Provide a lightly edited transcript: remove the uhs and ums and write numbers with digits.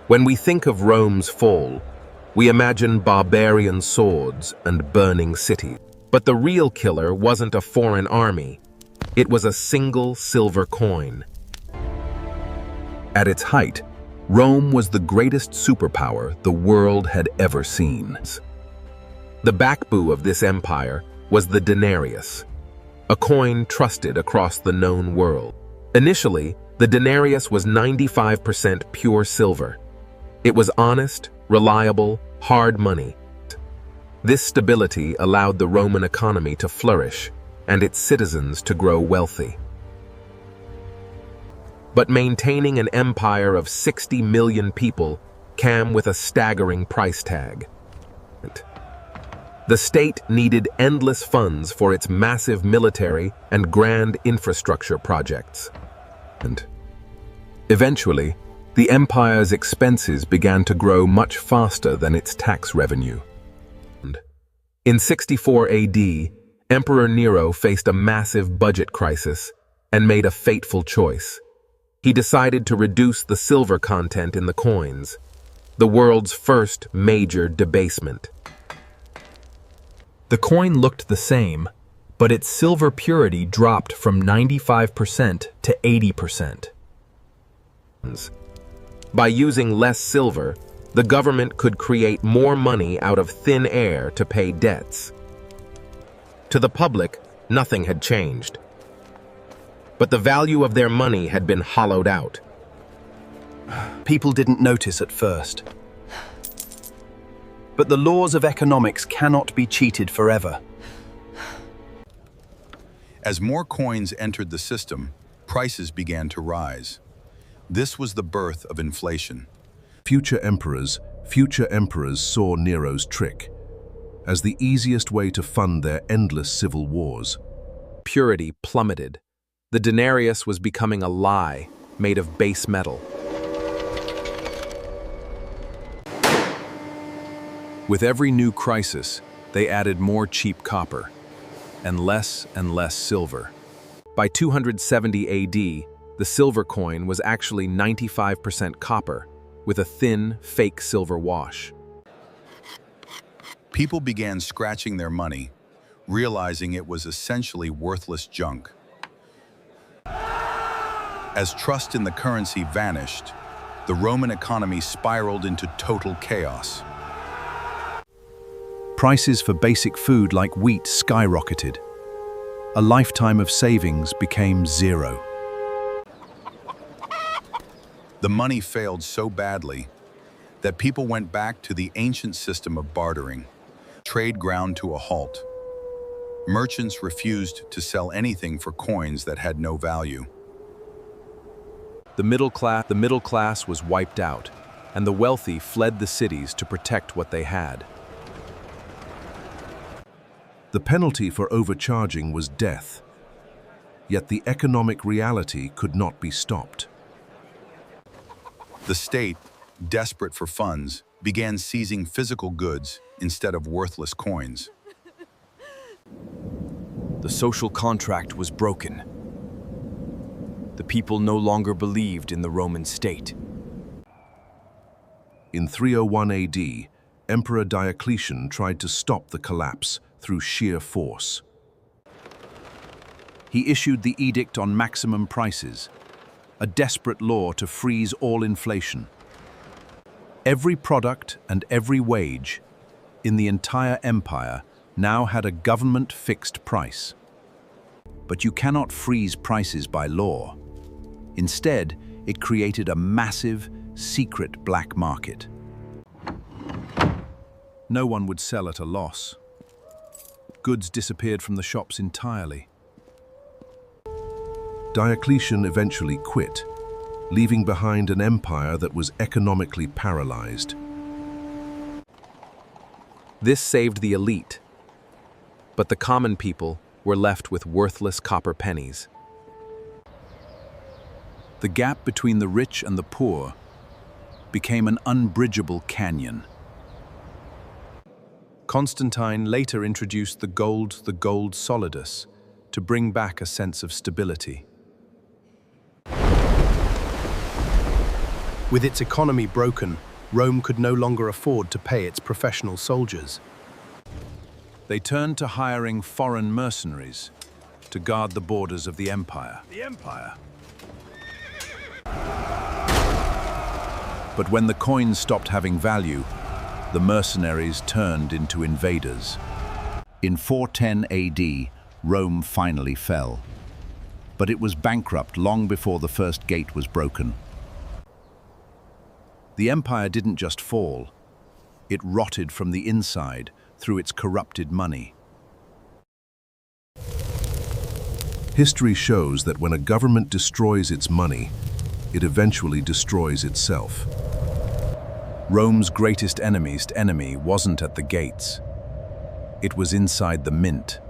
When we think of Rome's fall, we imagine barbarian swords and burning cities. But the real killer wasn't a foreign army. It was a single silver coin. At its height, Rome was the greatest superpower the world had ever seen. The backbone of this empire was the denarius, a coin trusted across the known world. Initially, the denarius was 95% pure silver. It was honest, reliable, hard money. This stability allowed the Roman economy to flourish and its citizens to grow wealthy. But maintaining an empire of 60 million people came with a staggering price tag. The state needed endless funds for its massive military and grand infrastructure projects. And eventually, the empire's expenses began to grow much faster than its tax revenue. In 64 AD, Emperor Nero faced a massive budget crisis and made a fateful choice. He decided to reduce the silver content in the coins, the world's first major debasement. The coin looked the same, but its silver purity dropped from 95% to 80%. By using less silver, the government could create more money out of thin air to pay debts. To the public, nothing had changed. But the value of their money had been hollowed out. People didn't notice at first. But the laws of economics cannot be cheated forever. As more coins entered the system, prices began to rise. This was the birth of inflation. Future emperors saw Nero's trick as the easiest way to fund their endless civil wars. Purity plummeted. The denarius was becoming a lie made of base metal. With every new crisis, they added more cheap copper and less silver. By 270 AD, the silver coin was actually 95% copper, with a thin, fake silver wash. People began scratching their money, realizing it was essentially worthless junk. As trust in the currency vanished, the Roman economy spiraled into total chaos. Prices for basic food like wheat skyrocketed. A lifetime of savings became zero. The money failed so badly that people went back to the ancient system of bartering. Trade ground to a halt. Merchants refused to sell anything for coins that had no value. The middle class was wiped out, and the wealthy fled the cities to protect what they had. The penalty for overcharging was death, yet the economic reality could not be stopped. The state, desperate for funds, began seizing physical goods instead of worthless coins. The social contract was broken. The people no longer believed in the Roman state. In 301 AD, Emperor Diocletian tried to stop the collapse through sheer force. He issued the Edict on Maximum Prices, a desperate law to freeze all inflation. Every product and every wage in the entire empire now had a government-fixed price. But you cannot freeze prices by law. Instead, it created a massive, secret black market. No one would sell at a loss. Goods disappeared from the shops entirely. Diocletian eventually quit, leaving behind an empire that was economically paralyzed. This saved the elite, but the common people were left with worthless copper pennies. The gap between the rich and the poor became an unbridgeable canyon. Constantine later introduced the gold solidus, to bring back a sense of stability. With its economy broken, Rome could no longer afford to pay its professional soldiers. They turned to hiring foreign mercenaries to guard the borders of the empire. But when the coins stopped having value, the mercenaries turned into invaders. In 410 AD, Rome finally fell. But it was bankrupt long before the first gate was broken. The empire didn't just fall, it rotted from the inside through its corrupted money. History shows that when a government destroys its money, it eventually destroys itself. Rome's greatest enemy wasn't at the gates. It was inside the mint.